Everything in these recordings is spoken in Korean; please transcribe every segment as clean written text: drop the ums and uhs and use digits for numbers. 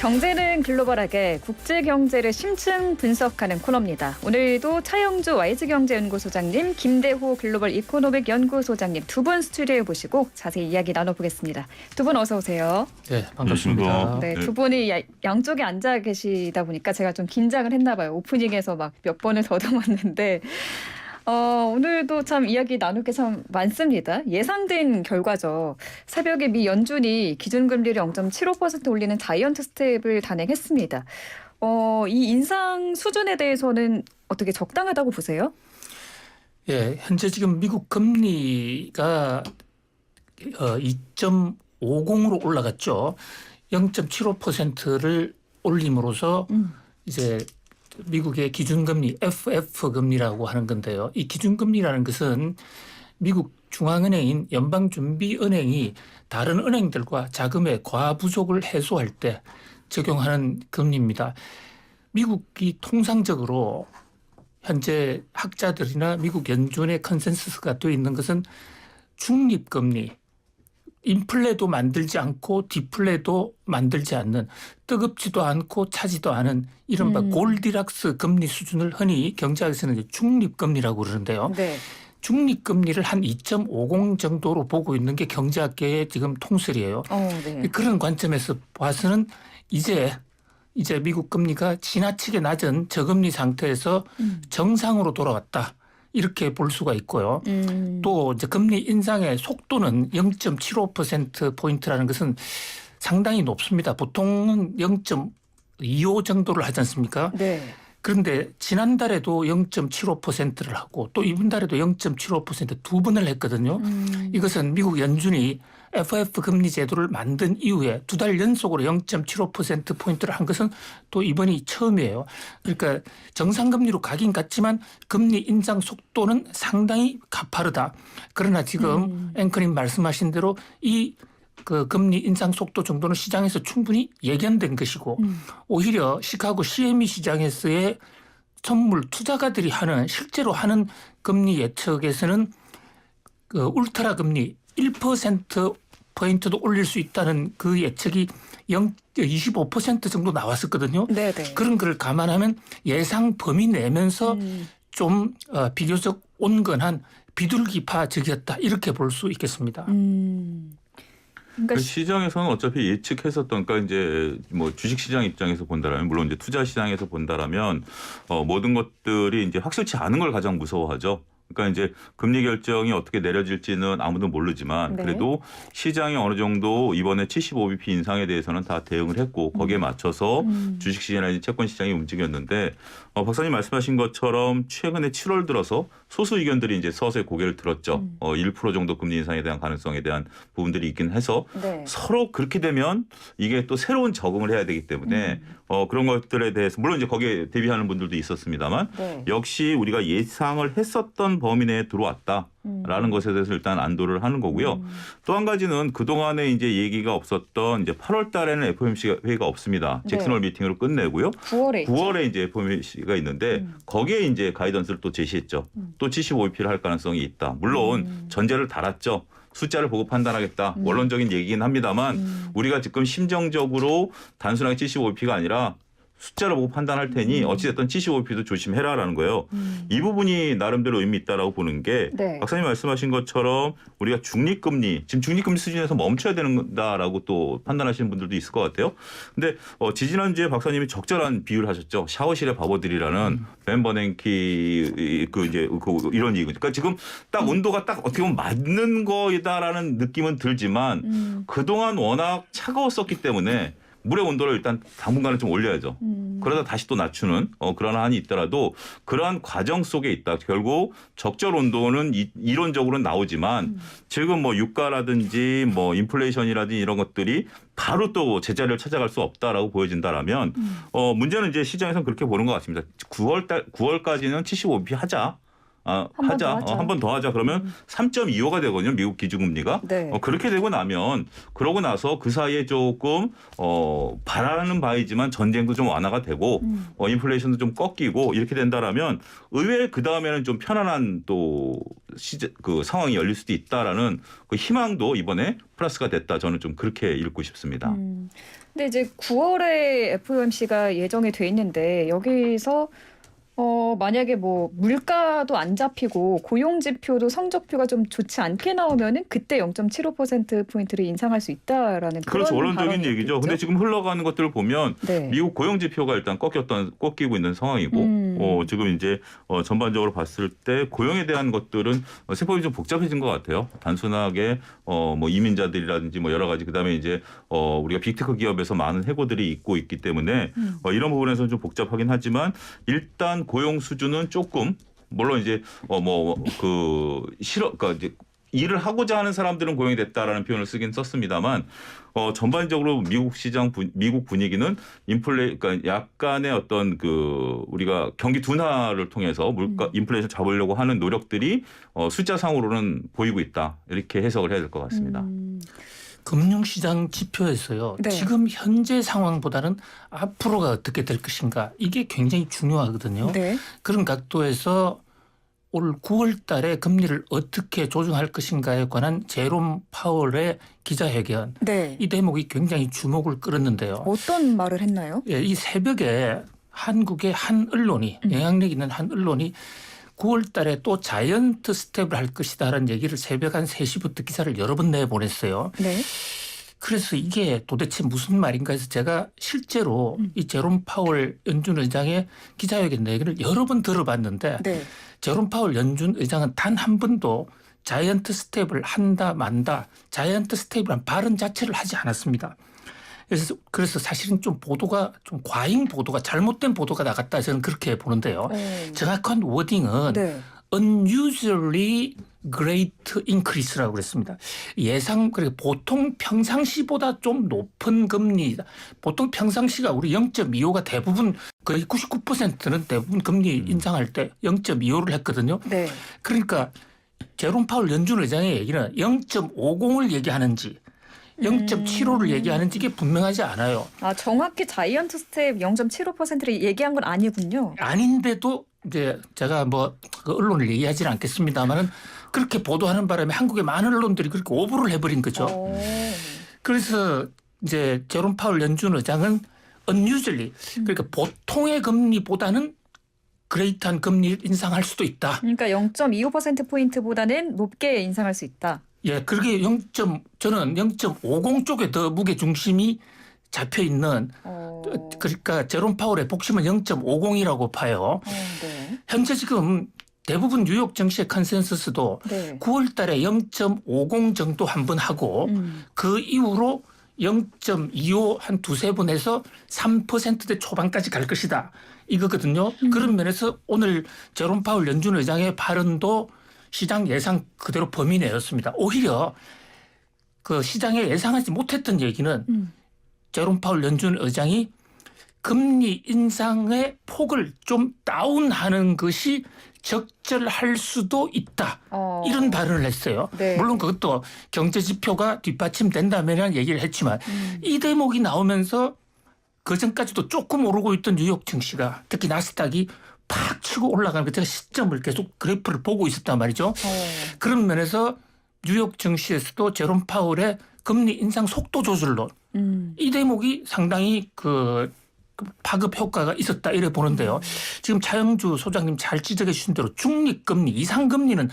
경제는 글로벌하게 국제 경제를 심층 분석하는 코너입니다. 오늘도 차영주 YG경제연구소장님, 김대호 글로벌 이코노믹 연구소장님 두 분 스튜디오에 모시고 자세히 이야기 나눠보겠습니다. 두 분 어서 오세요. 네, 반갑습니다. 네, 두 분이 양쪽에 앉아 계시다 보니까 제가 좀 긴장을 했나 봐요. 오프닝에서 막 몇 번을 더듬었는데 오늘도 참 이야기 나눌 게 참 많습니다. 예상된 결과죠. 새벽에 미 연준이 기준금리를 0.75% 올리는 자이언트 스텝을 단행했습니다. 이 인상 수준에 대해서는 어떻게 적당하다고 보세요? 예, 현재 지금 미국 금리가 2.50으로 올라갔죠. 0.75%를 올림으로써 이제 미국의 기준금리 FF 금리라고 하는 건데요. 이 기준금리라는 것은 미국 중앙은행인 연방준비은행이 다른 은행들과 자금의 과부족을 해소할 때 적용하는 금리입니다. 미국이 통상적으로 현재 학자들이나 미국 연준의 컨센서스가 되어 있는 것은 중립금리, 인플레도 만들지 않고 디플레도 만들지 않는, 뜨겁지도 않고 차지도 않은 이른바 골디락스 금리 수준을 흔히 경제학에서는 중립금리라고 그러는데요. 네. 중립금리를 한 2.50 정도로 보고 있는 게 경제학계의 지금 통설이에요. 네. 그런 관점에서 봐서는 이제 미국 금리가 지나치게 낮은 저금리 상태에서 정상으로 돌아왔다. 이렇게 볼 수가 있고요. 또 이제 금리 인상의 속도는 0.75%포인트라는 것은 상당히 높습니다. 보통은 0.25 정도를 하지 않습니까? 네. 그런데 지난달에도 0.75%를 하고 또 이번 달에도 0.75% 두 번을 했거든요. 이것은 미국 연준이 FF 금리 제도를 만든 이후에 두 달 연속으로 0.75%포인트를 한 것은 또 이번이 처음이에요. 그러니까 정상금리로 가긴 갔지만 금리 인상 속도는 상당히 가파르다. 그러나 지금 앵커님 말씀하신 대로 이 금리 인상 속도 정도는 시장에서 충분히 예견된 것이고 오히려 시카고 CME 시장에서의 선물 투자가들이 실제로 하는 금리 예측에서는 울트라 금리 1%포인트도 올릴 수 있다는 그 예측이 25% 정도 나왔었거든요. 네네. 그런 걸 감안하면 예상 범위 내면서 좀 비교적 온건한 비둘기파적이었다. 이렇게 볼 수 있겠습니다. 그러니까 시장에서는 어차피 예측했었던, 그러니까 이제 뭐 주식시장 입장에서 본다라면, 물론 이제 투자시장에서 본다라면 모든 것들이 이제 확실치 않은 걸 가장 무서워하죠. 그러니까 이제 금리 결정이 어떻게 내려질지는 아무도 모르지만 네. 그래도 시장이 어느 정도 이번에 75bp 인상에 대해서는 다 대응을 했고 거기에 맞춰서 주식시장이나 채권시장이 움직였는데 박사님 말씀하신 것처럼 최근에 7월 들어서 소수 의견들이 이제 서서히 고개를 들었죠. 1% 정도 금리 인상에 대한 가능성에 대한 부분들이 있긴 해서 네. 서로 그렇게 되면 이게 또 새로운 적응을 해야 되기 때문에 그런 것들에 대해서 물론 이제 거기에 대비하는 분들도 있었습니다만 네. 역시 우리가 예상을 했었던 범위 내에 들어왔다라는 것에 대해서 일단 안도를 하는 거고요. 또 한 가지는 그동안에 이제 얘기가 없었던 이제 8월 달에는 FOMC 회의가 없습니다. 네. 잭슨홀 미팅으로 끝내고요. 9월에 이제 FOMC가 있는데 거기에 이제 가이던스를 또 제시했죠. 또 75bp를 할 가능성이 있다. 물론 전제를 달았죠. 숫자를 보고 판단하겠다. 원론적인 얘기긴 합니다만 우리가 지금 심정적으로 단순하게 75bp가 아니라 숫자를 보고 판단할 테니 어찌됐든 75bp도 조심해라라는 거예요. 이 부분이 나름대로 의미 있다라고 보는 게 네. 박사님 말씀하신 것처럼 우리가 중립금리, 지금 중립금리 수준에서 멈춰야 된다라고 또 판단하시는 분들도 있을 것 같아요. 근데 지지난주에 박사님이 적절한 비유를 하셨죠. 샤워실의 바보들이라는 벤 버냉키 이런 얘기. 그러니까 지금 딱 온도가 딱 어떻게 보면 맞는 거이다라는 느낌은 들지만 그동안 워낙 차가웠었기 때문에 물의 온도를 일단 당분간은 좀 올려야죠. 그러다 다시 또 낮추는 그런 한이 있더라도 그러한 과정 속에 있다. 결국 적절 온도는 이론적으로는 나오지만 지금 뭐 유가라든지 뭐 인플레이션이라든지 이런 것들이 바로 또 제자리를 찾아갈 수 없다라고 보여진다라면 문제는 이제 시장에서는 그렇게 보는 것 같습니다. 9월까지는 75bp 하자. 번 더 하자. 한 번 더 하자. 그러면 3.25가 되거든요. 미국 기준금리가. 네. 그렇게 되고 나면 그러고 나서 그 사이에 조금 바라는 바이지만 전쟁도 좀 완화가 되고 인플레이션도 좀 꺾이고 이렇게 된다라면 의외에 그 다음에는 좀 편안한 또 그 상황이 열릴 수도 있다라는 그 희망도 이번에 플러스가 됐다. 저는 좀 그렇게 읽고 싶습니다. 근데 이제 9월에 FOMC가 예정이 돼 있는데 여기서 만약에 뭐 물가도 안 잡히고 고용 지표도 성적표가 좀 좋지 않게 나오면은 그때 0.75% 포인트를 인상할 수 있다라는 그런 그렇죠. 원론적인 발언이 얘기죠. 있죠. 근데 지금 흘러가는 것들을 보면 네. 미국 고용 지표가 일단 꺾이고 있는 상황이고 지금 이제 전반적으로 봤을 때 고용에 대한 것들은 세법이 좀 복잡해진 것 같아요. 단순하게 뭐 이민자들이라든지 뭐 여러 가지 그다음에 이제 우리가 빅테크 기업에서 많은 해고들이 있기 때문에 이런 부분에서는 좀 복잡하긴 하지만 일단 고용 수준은 조금 물론 이제 그러니까 이제 일을 하고자 하는 사람들은 고용이 됐다라는 표현을 쓰긴 썼습니다만 전반적으로 미국 분위기는 그러니까 약간의 어떤 그 우리가 경기 둔화를 통해서 인플레이션 잡으려고 하는 노력들이 숫자상으로는 보이고 있다 이렇게 해석을 해야 될 것 같습니다. 금융시장 지표에서요. 네. 지금 현재 상황보다는 앞으로가 어떻게 될 것인가 이게 굉장히 중요하거든요. 네. 그런 각도에서 올 9월 달에 금리를 어떻게 조정할 것인가에 관한 제롬 파월의 기자회견. 네. 이 대목이 굉장히 주목을 끌었는데요. 어떤 말을 했나요? 예, 이 새벽에 한국의 한 언론이 영향력 있는 한 언론이 9월 달에 또 자이언트 스텝을 할 것이다라는 얘기를 새벽 한 3시부터 기사를 여러 번 내보냈어요. 네. 그래서 이게 도대체 무슨 말인가 해서 제가 실제로 이 제롬 파월 연준 의장의 기자회견 얘기를 여러 번 들어봤는데 네. 제롬 파월 연준 의장은 단 한 번도 자이언트 스텝을 한다 만다 자이언트 스텝이란 발언 자체를 하지 않았습니다. 그래서 사실은 좀 보도가 좀 과잉 보도가 잘못된 보도가 나갔다 저는 그렇게 보는데요. 정확한 워딩은 네. unusually great increase라고 그랬습니다. 그러니까 보통 평상시보다 좀 높은 금리, 보통 평상시가 우리 0.25가 대부분 거의 99%는 대부분 금리 인상할 때 0.25를 했거든요. 네. 그러니까 제롬 파월 연준 의장의 얘기는 0.50을 얘기하는지 0.75를 얘기하는지 이게 분명하지 않아요. 정확히 자이언트 스텝 0.75%를 얘기한 건 아니군요. 아닌데도 이제 제가 그 언론을 얘기하지는 않겠습니다만은 그렇게 보도하는 바람에 한국의 많은 언론들이 그렇게 오보를 해버린 거죠. 그래서 이제 제롬 파월 연준 의장은 unusually 그러니까 보통의 금리보다는 그레이트한 금리 인상할 수도 있다. 그러니까 0.25% 포인트보다는 높게 인상할 수 있다. 예, 그렇게 저는 0.50 쪽에 더 무게 중심이 잡혀 있는 그러니까 제롬 파월의 복심은 0.50이라고 봐요. 네. 현재 지금 대부분 뉴욕 증시의 컨센서스도 네. 9월 달에 0.50 정도 한 번 하고 그 이후로 0.25 한 두세 번 해서 3%대 초반까지 갈 것이다. 이거거든요. 그런 면에서 오늘 제롬 파월 연준 의장의 발언도 시장 예상 그대로 범위 내였습니다. 오히려 그 시장에 예상하지 못했던 얘기는 제롬 파월 연준 의장이 금리 인상의 폭을 좀 다운하는 것이 적절할 수도 있다. 이런 발언을 했어요. 네. 물론 그것도 경제 지표가 뒷받침된다면 얘기를 했지만 이 대목이 나오면서 그전까지도 조금 오르고 있던 뉴욕 증시가 특히 나스닥이 팍 치고 올라가는 그 제가 시점을 계속 그래프를 보고 있었단 말이죠. 그런 면에서 뉴욕 증시에서도 제롬 파월의 금리 인상 속도 조절론 이 대목이 상당히 그 파급 효과가 있었다 이래 보는데요. 지금 차영주 소장님 잘 지적해 주신 대로 중립금리, 이상금리는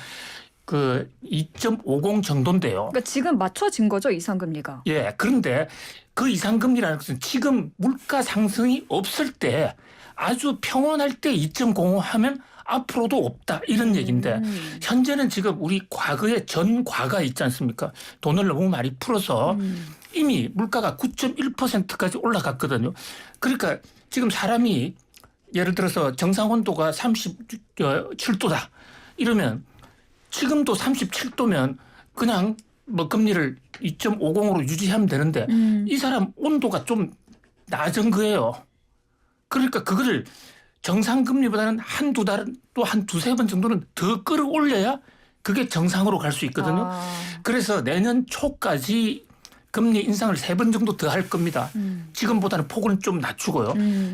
그 2.50 정도인데요. 그러니까 지금 맞춰진 거죠, 이상금리가. 예, 그런데 그 이상금리라는 것은 지금 물가 상승이 없을 때 아주 평온할 때 2.05 하면 앞으로도 없다 이런 얘기인데 현재는 지금 우리 과거에 전과가 있지 않습니까? 돈을 너무 많이 풀어서 이미 물가가 9.1%까지 올라갔거든요. 그러니까 지금 사람이 예를 들어서 정상 온도가 37도다 이러면 지금도 37도면 그냥 금리를 2.50으로 유지하면 되는데 이 사람 온도가 좀 낮은 거예요. 그러니까 그거를 정상 금리보다는 한두 달 또 한 두세 번 정도는 더 끌어올려야 그게 정상으로 갈 수 있거든요. 그래서 내년 초까지 금리 인상을 3번 정도 더 할 겁니다. 지금보다는 폭은 좀 낮추고요.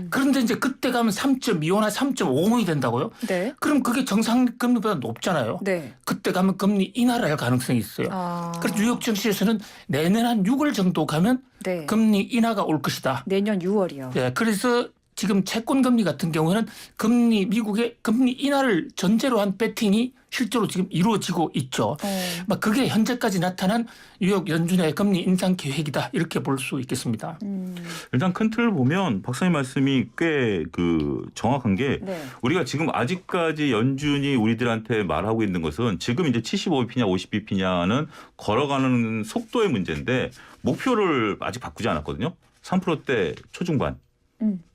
그런데 이제 그때 가면 3.25나 3.50이 된다고요? 네. 그럼 그게 정상 금리보다 높잖아요. 네. 그때 가면 금리 인하를 할 가능성이 있어요. 그래서 뉴욕 증시에서는 내년 한 6월 정도 가면 네. 금리 인하가 올 것이다. 내년 6월이요. 네, 그래서 지금 채권 금리 같은 경우에는 미국의 금리 인하를 전제로 한 배팅이 실제로 지금 이루어지고 있죠. 막 그게 현재까지 나타난 뉴욕 연준의 금리 인상 계획이다 이렇게 볼 수 있겠습니다. 일단 큰 틀을 보면 박사님 말씀이 꽤 정확한 게 네. 우리가 지금 아직까지 연준이 우리들한테 말하고 있는 것은 지금 이제 75bp냐 50bp냐는 걸어가는 속도의 문제인데 목표를 아직 바꾸지 않았거든요. 3%대 초중반.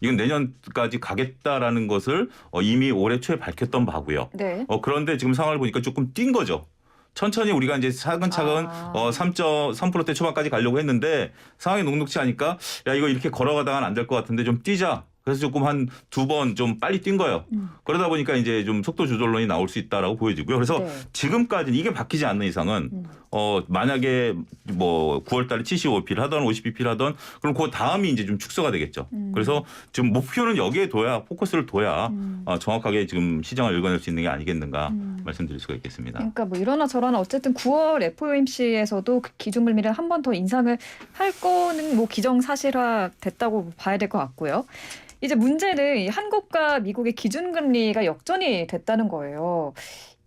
이건 내년까지 가겠다라는 것을 이미 올해 초에 밝혔던 바고요. 네. 그런데 지금 상황을 보니까 조금 뛴 거죠. 천천히 우리가 이제 차근차근 3.3%대 초반까지 가려고 했는데 상황이 녹록치 않으니까 야 이거 이렇게 걸어가다가는 안 될 것 같은데 좀 뛰자. 그래서 조금 한 2번 좀 빨리 뛴 거예요. 그러다 보니까 이제 좀 속도 조절론이 나올 수 있다라고 보여지고요. 그래서 네. 지금까지는 이게 바뀌지 않는 이상은 만약에 뭐 9월 달에 75bp를 하던 50bp를 하던 그럼 그 다음이 이제 좀 축소가 되겠죠. 그래서 지금 목표는 여기에 둬야 포커스를 둬야 정확하게 지금 시장을 읽어낼 수 있는 게 아니겠는가 말씀드릴 수가 있겠습니다. 그러니까 뭐 이러나 저러나 어쨌든 9월 FOMC에서도 그 기준금리를 한 번 더 인상을 할 거는 뭐 기정사실화 됐다고 봐야 될 것 같고요. 이제 문제는 한국과 미국의 기준금리가 역전이 됐다는 거예요.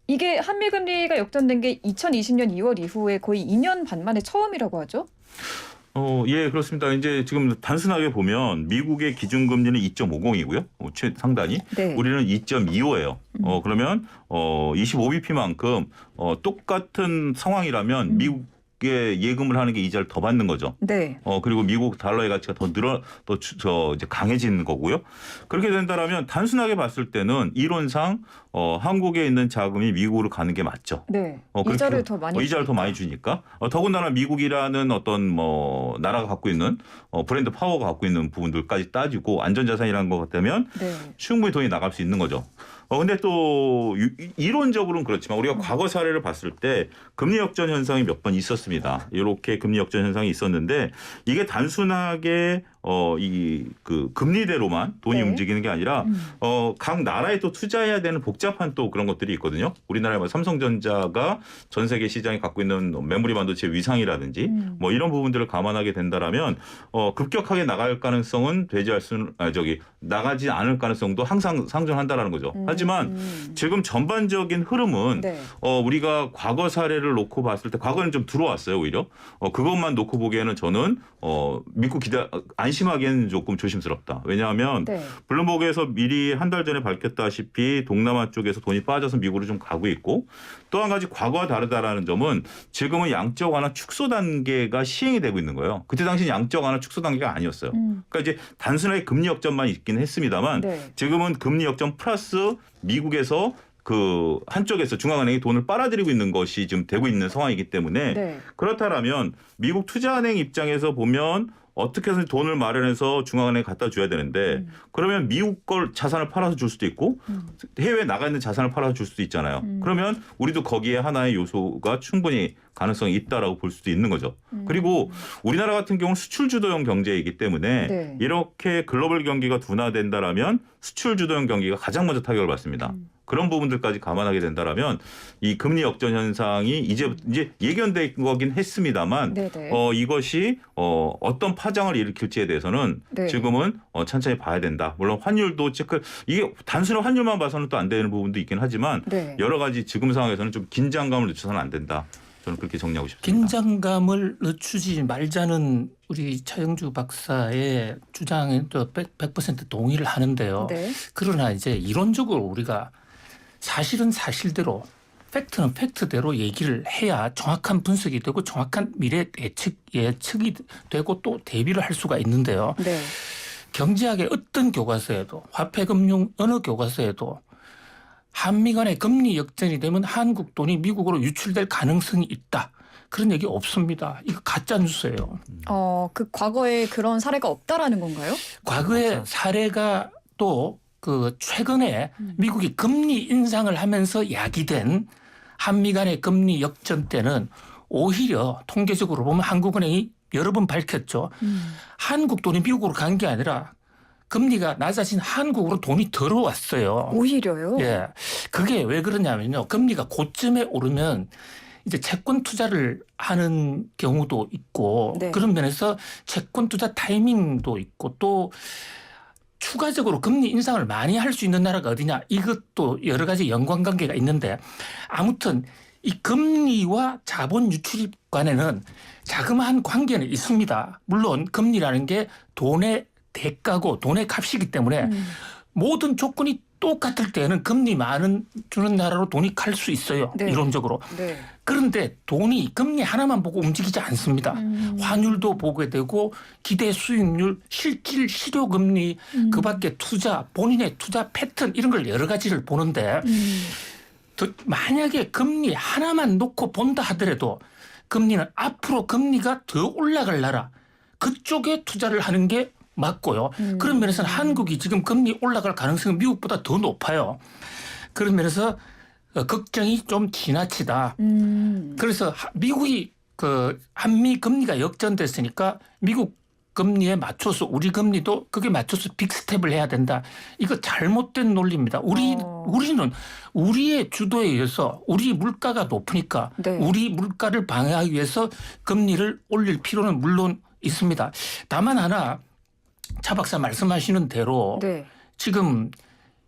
이게 한미금리가 역전된 게 2020년 2월 이후에 거의 2년 반 만에 처음이라고 하죠? 예, 그렇습니다. 이제 지금 단순하게 보면 미국의 기준금리는 2.50이고요. 상단이. 네. 우리는 2.25예요. 그러면 25bp만큼 똑같은 상황이라면 미국의 예금을 하는 게 이자를 더 받는 거죠. 네. 그리고 미국 달러의 가치가 이제 강해지는 거고요. 그렇게 된다라면 단순하게 봤을 때는 이론상 한국에 있는 자금이 미국으로 가는 게 맞죠. 네. 그렇게 이자를 더 많이 이자를 더 많이 주니까. 더군다나 미국이라는 어떤 뭐 나라가 갖고 있는 브랜드 파워가 갖고 있는 부분들까지 따지고 안전자산이라는 것 같다면 네. 충분히 돈이 나갈 수 있는 거죠. 근데 또 이론적으로는 그렇지만 우리가 과거 사례를 봤을 때 금리 역전 현상이 몇 번 있었습니다. 이렇게 금리 역전 현상이 있었는데 이게 단순하게 그 금리대로만 돈이 네. 움직이는 게 아니라 각 나라에 또 투자해야 되는 복잡한 또 그런 것들이 있거든요. 우리나라의 뭐 삼성전자가 전 세계 시장에 갖고 있는 메모리 반도체 위상이라든지 뭐 이런 부분들을 감안하게 된다라면 급격하게 나갈 가능성은 나가지 않을 가능성도 항상 상존한다라는 거죠. 하지만 지금 전반적인 흐름은 네. 우리가 과거 사례를 놓고 봤을 때 과거는 좀 들어왔어요 오히려. 그것만 놓고 보기에는 저는 믿고 안심하기에는 조금 조심스럽다. 왜냐하면 네. 블룸버그에서 미리 한 달 전에 밝혔다시피 동남아 쪽에서 돈이 빠져서 미국으로 좀 가고 있고 또 한 가지 과거와 다르다라는 점은 지금은 양적 완화 축소 단계가 시행이 되고 있는 거예요. 그때 당시 양적 완화 축소 단계가 아니었어요. 그러니까 이제 단순하게 금리 역전만 있긴 했습니다만 네. 지금은 금리 역전 플러스 미국에서 그 한쪽에서 중앙은행이 돈을 빨아들이고 있는 것이 지금 되고 있는 상황이기 때문에 네. 그렇다라면 미국 투자은행 입장에서 보면 어떻게 해서 돈을 마련해서 중앙은행에 갖다 줘야 되는데 그러면 미국 걸 자산을 팔아서 줄 수도 있고 해외에 나가 있는 자산을 팔아서 줄 수도 있잖아요. 그러면 우리도 거기에 하나의 요소가 충분히 가능성이 있다라고 볼 수도 있는 거죠. 그리고 우리나라 같은 경우는 수출 주도형 경제이기 때문에 네. 이렇게 글로벌 경기가 둔화된다라면 수출 주도형 경기가 가장 먼저 타격을 받습니다. 그런 부분들까지 감안하게 된다라면 이 금리 역전 현상이 이제 예견된 거긴 했습니다만 네네. 이것이 어떤 파장을 일으킬지에 대해서는 네. 지금은 천천히 봐야 된다. 물론 환율도 이게 단순한 환율만 봐서는 또 안 되는 부분도 있긴 하지만 네. 여러 가지 지금 상황에서는 좀 긴장감을 늦춰서는 안 된다. 저는 그렇게 정리하고 싶습니다. 긴장감을 늦추지 말자는 우리 차영주 박사의 주장에 또 100% 동의를 하는데요. 네. 그러나 이제 이론적으로 우리가 사실은 사실대로 팩트는 팩트대로 얘기를 해야 정확한 분석이 되고 정확한 미래 예측이 되고 또 대비를 할 수가 있는데요. 네. 경제학의 어떤 교과서에도 화폐금융 어느 교과서에도 한미 간의 금리 역전이 되면 한국 돈이 미국으로 유출될 가능성이 있다. 그런 얘기 없습니다. 이거 가짜 뉴스예요. 그 과거에 그런 사례가 없다라는 건가요? 과거의 사례가 또 그 최근에 미국이 금리 인상을 하면서 야기된 한미 간의 금리 역전 때는 오히려 통계적으로 보면 한국은행이 여러 번 밝혔죠. 한국 돈이 미국으로 간 게 아니라 금리가 낮아진 한국으로 돈이 들어왔어요. 오히려요? 예. 그게 왜 그러냐면요. 금리가 고점에 오르면 이제 채권 투자를 하는 경우도 있고 네. 그런 면에서 채권 투자 타이밍도 있고 또 추가적으로 금리 인상을 많이 할 수 있는 나라가 어디냐 이것도 여러 가지 연관관계가 있는데 아무튼 이 금리와 자본 유출 간에는 자그마한 관계는 있습니다. 물론 금리라는 게 돈의 대가고 돈의 값이기 때문에 모든 조건이 똑같을 때는 금리 많은 주는 나라로 돈이 갈 수 있어요. 네. 이론적으로. 네. 그런데 돈이 금리 하나만 보고 움직이지 않습니다. 환율도 보게 되고 기대 수익률, 실질 실효금리, 그밖에 투자, 본인의 투자 패턴 이런 걸 여러 가지를 보는데 만약에 금리 하나만 놓고 본다 하더라도 금리는 앞으로 금리가 더 올라갈 나라 그쪽에 투자를 하는 게 맞고요. 그런 면에서는 한국이 지금 금리 올라갈 가능성이 미국보다 더 높아요. 그런 면에서 걱정이 좀 지나치다. 그래서 미국이 그 한미 금리가 역전됐으니까 미국 금리에 맞춰서 우리 금리도 그게 맞춰서 빅스텝을 해야 된다. 이거 잘못된 논리입니다. 우리는 우리의 주도에 의해서 우리 물가가 높으니까 네. 우리 물가를 방해하기 위해서 금리를 올릴 필요는 물론 있습니다. 다만 하나 차 박사 말씀하시는 대로 네. 지금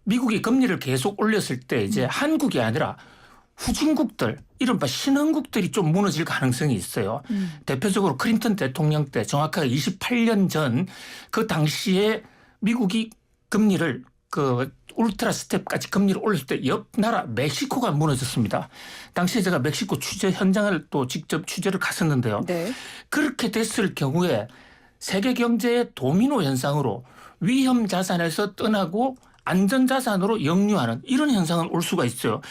미국이 금리를 계속 올렸을 때 이제 한국이 아니라 후진국들 이른바 신흥국들이 좀 무너질 가능성이 있어요. 대표적으로 클린턴 대통령 때 정확하게 28년 전 그 당시에 미국이 금리를 그 울트라 스텝까지 금리를 올렸을 때 옆 나라 멕시코가 무너졌습니다. 당시에 제가 멕시코 취재 현장을 또 직접 취재를 갔었는데요. 네. 그렇게 됐을 경우에 세계 경제의 도미노 현상으로 위험 자산에서 떠나고 안전 자산으로 역류하는 이런 현상은 올 수가 있어요.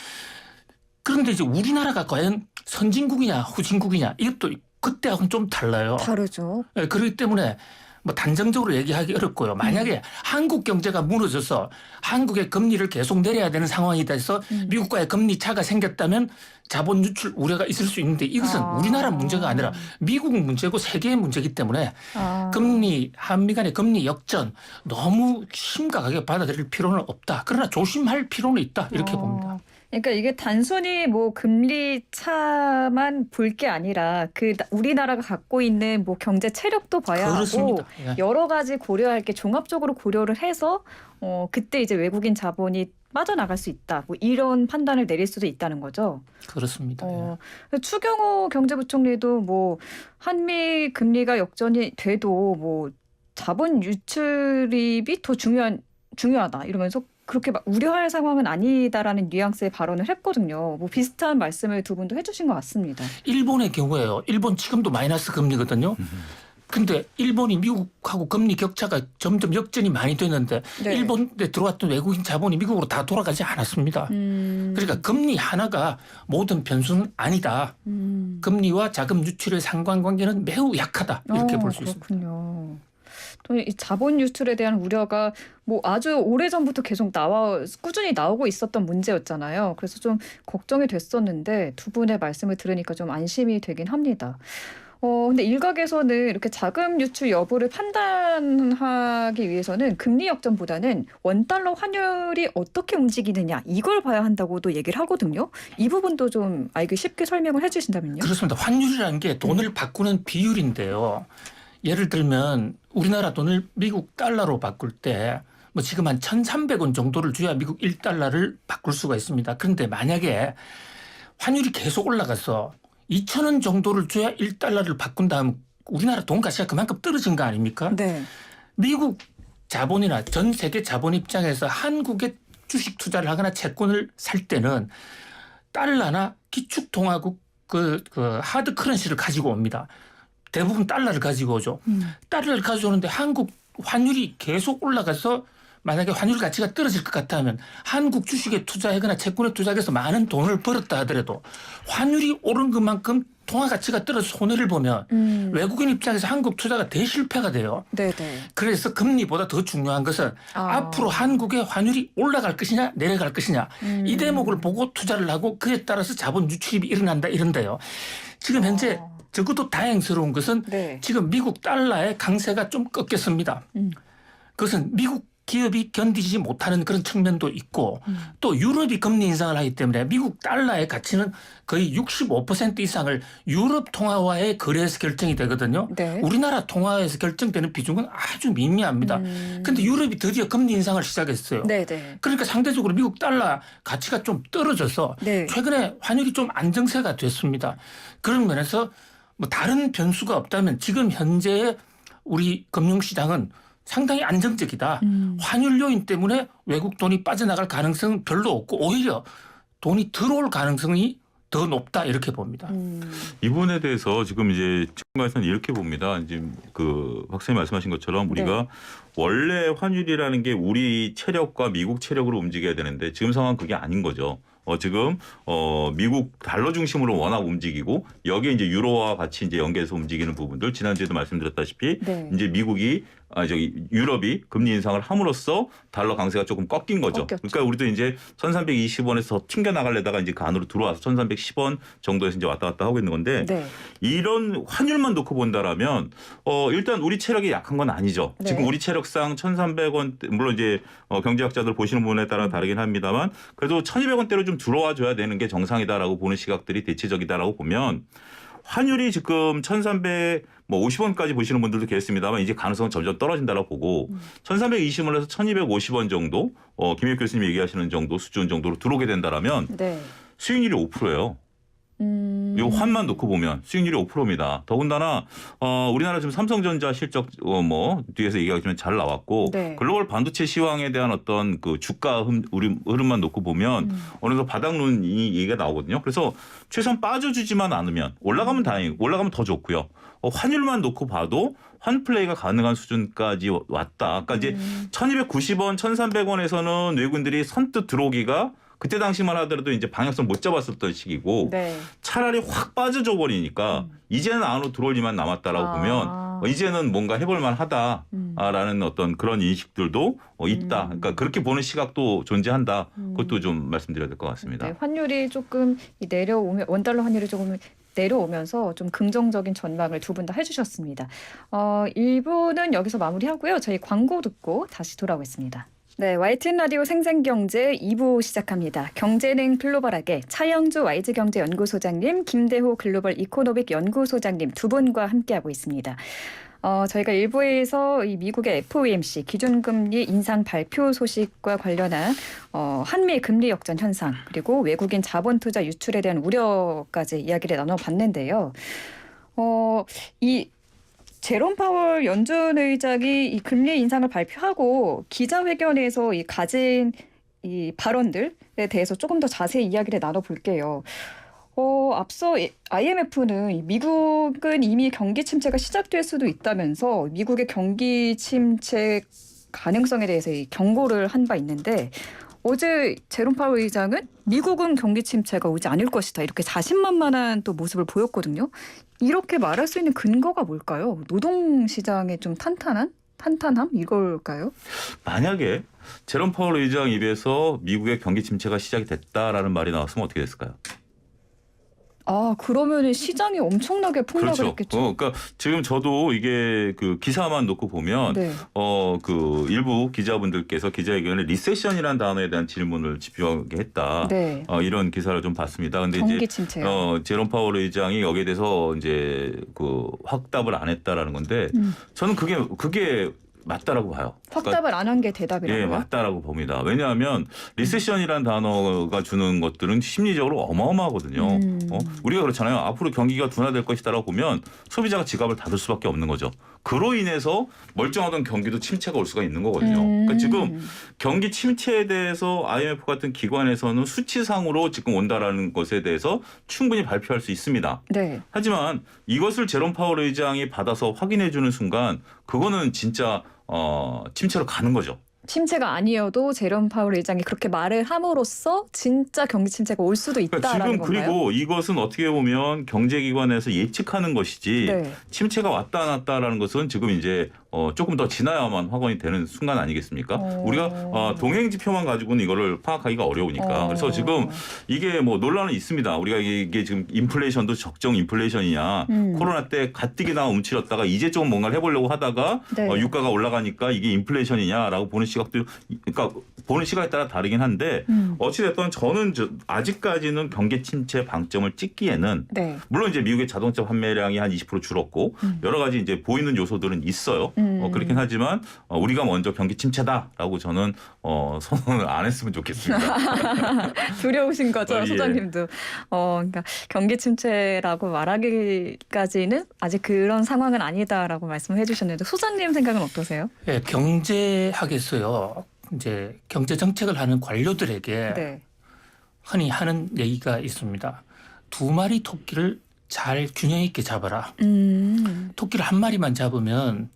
그런데 이제 우리나라가 과연 선진국이냐 후진국이냐 이것도 그때하고는 좀 달라요. 다르죠. 네, 그렇기 때문에 뭐 단정적으로 얘기하기 어렵고요. 만약에 한국 경제가 무너져서 한국의 금리를 계속 내려야 되는 상황이 돼서 미국과의 금리 차가 생겼다면 자본 유출 우려가 있을 수 있는데 이것은 우리나라 문제가 아니라 미국 문제고 세계의 문제이기 때문에 금리 한미 간의 금리 역전 너무 심각하게 받아들일 필요는 없다. 그러나 조심할 필요는 있다. 이렇게 봅니다. 그러니까 이게 단순히 뭐 금리 차만 볼 게 아니라 그 우리나라가 갖고 있는 뭐 경제 체력도 봐야 그렇습니다. 하고 예. 여러 가지 고려할 게 종합적으로 고려를 해서 그때 이제 외국인 자본이 빠져나갈 수 있다. 뭐 이런 판단을 내릴 수도 있다는 거죠. 그렇습니다. 예. 추경호 경제부총리도 뭐 한미 금리가 역전이 돼도 뭐 자본 유출입이 더 중요하다 이러면서 그렇게 막 우려할 상황은 아니다라는 뉘앙스의 발언을 했거든요. 뭐 비슷한 말씀을 두 분도 해주신 것 같습니다. 일본의 경우에요. 일본 지금도 마이너스 금리거든요. 근데 일본이 미국하고 금리 격차가 점점 역전이 많이 되는데 네. 일본에 들어왔던 외국인 자본이 미국으로 다 돌아가지 않았습니다. 그러니까 금리 하나가 모든 변수는 아니다. 금리와 자금 유출의 상관관계는 매우 약하다. 이렇게 볼 수 있습니다. 그렇군요. 또 이 자본 유출에 대한 우려가 뭐 아주 오래전부터 계속 꾸준히 나오고 있었던 문제였잖아요. 그래서 좀 걱정이 됐었는데 두 분의 말씀을 들으니까 좀 안심이 되긴 합니다. 근데 일각에서는 이렇게 자금 유출 여부를 판단하기 위해서는 금리 역전보다는 원달러 환율이 어떻게 움직이느냐 이걸 봐야 한다고도 얘기를 하거든요. 이 부분도 좀 알기 쉽게 설명을 해주신다면요. 그렇습니다. 환율이라는 게 돈을 바꾸는 비율인데요. 예를 들면 우리나라 돈을 미국 달러로 바꿀 때 뭐 지금 한 1,300원 정도를 줘야 미국 1달러를 바꿀 수가 있습니다. 그런데 만약에 환율이 계속 올라가서 2,000원 정도를 줘야 1달러를 바꾼 다음 우리나라 돈 가치가 그만큼 떨어진 거 아닙니까? 네. 미국 자본이나 전 세계 자본 입장에서 한국에 주식 투자를 하거나 채권을 살 때는 달러나 기축통화국 그 하드 커런시를 가지고 옵니다. 대부분 달러를 가지고 오죠. 달러를 가져오는데 한국 환율이 계속 올라가서 만약에 환율 가치가 떨어질 것 같다 하면 한국 주식에 투자하거나 채권에 투자해서 많은 돈을 벌었다 하더라도 환율이 오른 것만큼 통화 가치가 떨어져 손해를 보면 외국인 입장에서 한국 투자가 대실패가 돼요. 네네. 그래서 금리보다 더 중요한 것은 앞으로 한국의 환율이 올라갈 것이냐 내려갈 것이냐 이 대목을 보고 투자를 하고 그에 따라서 자본 유출입이 일어난다 이런데요. 지금 현재 적어도 다행스러운 것은 네. 지금 미국 달러의 강세가 좀 꺾였습니다. 그것은 미국 기업이 견디지 못하는 그런 측면도 있고 또 유럽이 금리 인상을 하기 때문에 미국 달러의 가치는 거의 65% 이상을 유럽 통화와의 거래에서 결정이 되거든요. 네. 우리나라 통화에서 결정되는 비중은 아주 미미합니다. 그런데 유럽이 드디어 금리 인상을 시작했어요. 네네. 그러니까 상대적으로 미국 달러 가치가 좀 떨어져서 네. 최근에 환율이 좀 안정세가 됐습니다. 그런 면에서 뭐 다른 변수가 없다면 지금 현재의 우리 금융시장은 상당히 안정적이다. 환율 요인 때문에 외국 돈이 빠져나갈 가능성은 별로 없고 오히려 돈이 들어올 가능성이 더 높다 이렇게 봅니다. 이 부분에 대해서 지금 이제 측면에서는 이렇게 봅니다. 이제 그 박사님 말씀하신 것처럼 우리가 네. 원래 환율이라는 게 우리 체력과 미국 체력으로 움직여야 되는데 지금 상황은 그게 아닌 거죠. 지금 미국 달러 중심으로 워낙 움직이고 여기에 이제 유로와 같이 이제 연계해서 움직이는 부분들 지난주에도 말씀드렸다시피 네. 이제 미국이 유럽이 금리 인상을 함으로써 달러 강세가 조금 꺾인 거죠. 꺾였죠. 그러니까 우리도 이제 1,320원에서 더 튕겨 나가려다가 이제 그 안으로 들어와서 1,310원 정도에서 이제 왔다 갔다 하고 있는 건데 네. 이런 환율만 놓고 본다라면 일단 우리 체력이 약한 건 아니죠. 네. 지금 우리 체력상 1,300원 물론 이제 경제학자들 보시는 부분에 따라 다르긴 합니다만 그래도 1,200원대로 좀 들어와 줘야 되는 게 정상이다라고 보는 시각들이 대체적이다라고 보면 환율이 지금 1,350원까지 보시는 분들도 계십니다만 이제 가능성은 점점 떨어진다라고 보고 1,320원에서 1,250원 정도 김익 교수님이 얘기하시는 정도 수준 정도로 들어오게 된다라면 네. 수익률이 5%예요. 이 환만 놓고 보면 수익률이 5%입니다. 더군다나 우리나라 지금 삼성전자 실적 뒤에서 얘기하지만 잘 나왔고 네. 글로벌 반도체 시황에 대한 어떤 그 주가 흐름만 놓고 보면 어느 정도 바닥론이 얘기가 나오거든요. 그래서 최소한 빠져주지만 않으면 올라가면 다행이고 올라가면 더 좋고요. 환율만 놓고 봐도 환 플레이가 가능한 수준까지 왔다. 아까 이제 1,290원, 1,300원에서는 외국인들이 선뜻 들어오기가 그때 당시만 하더라도 이제 방향성 못 잡았었던 시기고 네. 차라리 확 빠져줘 버리니까 이제는 안으로 들어올 일만 남았다라고 보면 이제는 뭔가 해볼 만하다라는 어떤 그런 인식들도 있다. 그러니까 그렇게 보는 시각도 존재한다. 그것도 좀 말씀드려야 될 것 같습니다. 네, 환율이 조금 내려오면 원달러 환율이 조금 내려오면서 좀 긍정적인 전망을 두 분 다 해주셨습니다. 1부는 여기서 마무리하고요. 저희 광고 듣고 다시 돌아오겠습니다. 네, YTN 라디오 생생경제 2부 시작합니다. 경제는 글로벌하게 차영주 YG경제연구소장님, 김대호 글로벌 이코노믹 연구소장님 두 분과 함께하고 있습니다. 저희가 1부에서 이 미국의 FOMC 기준금리 인상 발표 소식과 관련한 한미 금리 역전 현상 그리고 외국인 자본 투자 유출에 대한 우려까지 이야기를 나눠봤는데요. 이 제롬 파월 연준 의장이 이 금리 인상을 발표하고 기자회견에서 이 가진 이 발언들에 대해서 조금 더 자세히 이야기를 나눠볼게요. 앞서 IMF는 미국은 이미 경기 침체가 시작될 수도 있다면서 미국의 경기 침체 가능성에 대해서 이 경고를 한 바 있는데 어제 제롬 파월 의장은 미국은 경기 침체가 오지 않을 것이다 이렇게 자신만만한 또 모습을 보였거든요. 이렇게 말할 수 있는 근거가 뭘까요? 노동시장의 좀 탄탄함 이걸까요? 만약에 제롬 파월 의장 입에서 미국의 경기 침체가 시작이 됐다라는 말이 나왔으면 어떻게 됐을까요? 그러면은 시장이 엄청나게 폭락을 그렇죠. 했겠죠. 그러니까 지금 저도 이게 그 기사만 놓고 보면 네. 그 일부 기자분들께서 기자회견에 리세션이라는 단어에 대한 질문을 집요하게 했다. 네. 이런 기사를 좀 봤습니다. 근데 경기 이제 침체요. 제롬 파월 의장이 여기에 대해서 이제 그 확답을 안 했다라는 건데 저는 그게 맞다라고 봐요. 확답을 안 한 게 대답이라고요? 예, 맞다라고 봅니다. 왜냐하면 리세션이라는 단어가 주는 것들은 심리적으로 어마어마하거든요. 우리가 그렇잖아요. 앞으로 경기가 둔화될 것이다라고 보면 소비자가 지갑을 닫을 수밖에 없는 거죠. 그로 인해서 멀쩡하던 경기도 침체가 올 수가 있는 거거든요. 그러니까 지금 경기 침체에 대해서 IMF 같은 기관에서는 수치상으로 지금 온다라는 것에 대해서 충분히 발표할 수 있습니다. 네. 하지만 이것을 제롬 파월 의장이 받아서 확인해 주는 순간 그거는 진짜 침체로 가는 거죠. 침체가 아니어도 제롬 파월 의장이 그렇게 말을 함으로써 진짜 경기 침체가 올 수도 그러니까 있다라는 지금 건가요? 그리고 이것은 어떻게 보면 경제기관에서 예측하는 것이지 네. 침체가 왔다 안 왔다라는 것은 지금 이제 조금 더 지나야만 확언이 되는 순간 아니겠습니까? 우리가 동행 지표만 가지고는 이거를 파악하기가 어려우니까. 그래서 지금 이게 뭐 논란은 있습니다. 우리가 이게 지금 인플레이션도 적정 인플레이션이냐, 코로나 때 가뜩이나 움츠렸다가 이제 좀 뭔가를 해보려고 하다가 네. 유가가 올라가니까 이게 인플레이션이냐라고 보는 시각도, 그러니까 보는 시각에 따라 다르긴 한데 어찌됐든 저는 아직까지는 경기 침체 방점을 찍기에는 네. 물론 이제 미국의 자동차 판매량이 한 20% 줄었고 여러 가지 이제 보이는 요소들은 있어요. 그렇긴 하지만 우리가 먼저 경기 침체다라고 저는 선언을 안 했으면 좋겠습니다. 두려우신 거죠, 예. 소장님도. 그러니까 경기 침체라고 말하기까지는 아직 그런 상황은 아니다라고 말씀을 해주셨는데 소장님 생각은 어떠세요? 예, 경제학에서요. 이제 경제 정책을 하는 관료들에게 네. 흔히 하는 얘기가 있습니다. 두 마리 토끼를 잘 균형 있게 잡아라. 토끼를 한 마리만 잡으면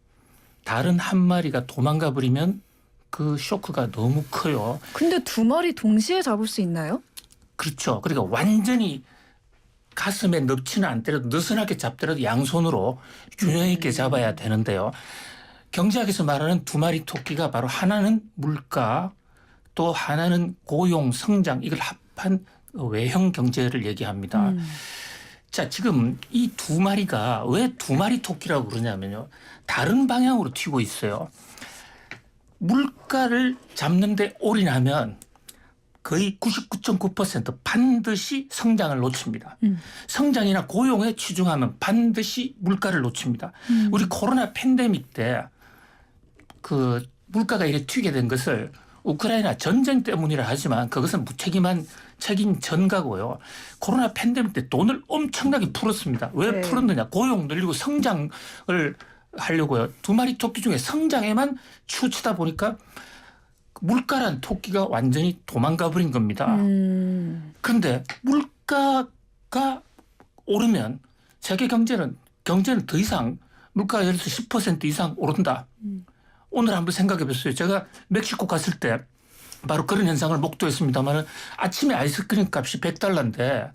다른 한 마리가 도망가 버리면 그 쇼크가 너무 커요. 근데 두 마리 동시에 잡을 수 있나요? 그렇죠. 그러니까 완전히 가슴에 넙치는 않더라도 느슨하게 잡더라도 양손으로 균형 있게 잡아야 되는데요. 경제학에서 말하는 두 마리 토끼가 바로 하나는 물가 또 하나는 고용, 성장 이걸 합한 외형 경제를 얘기합니다. 자, 지금 이 두 마리가 왜 두 마리 토끼라고 그러냐면요. 다른 방향으로 튀고 있어요. 물가를 잡는데 올인하면 거의 99.9% 반드시 성장을 놓칩니다. 성장이나 고용에 치중하면 반드시 물가를 놓칩니다. 우리 코로나 팬데믹 때 그 물가가 이렇게 튀게 된 것을 우크라이나 전쟁 때문이라 하지만 그것은 무책임한 책임 전가고요. 코로나 팬데믹 때 돈을 엄청나게 풀었습니다. 왜 네. 풀었느냐. 고용 늘리고 성장을 하려고요. 두 마리 토끼 중에 성장에만 치우치다 보니까 물가란 토끼가 완전히 도망가 버린 겁니다. 그런데 물가가 오르면 세계 경제는 더 이상 물가가 예를 들어서 10% 이상 오른다. 오늘 한번 생각해 보세요. 제가 멕시코 갔을 때 바로 그런 현상을 목도했습니다만 아침에 아이스크림 값이 $100인데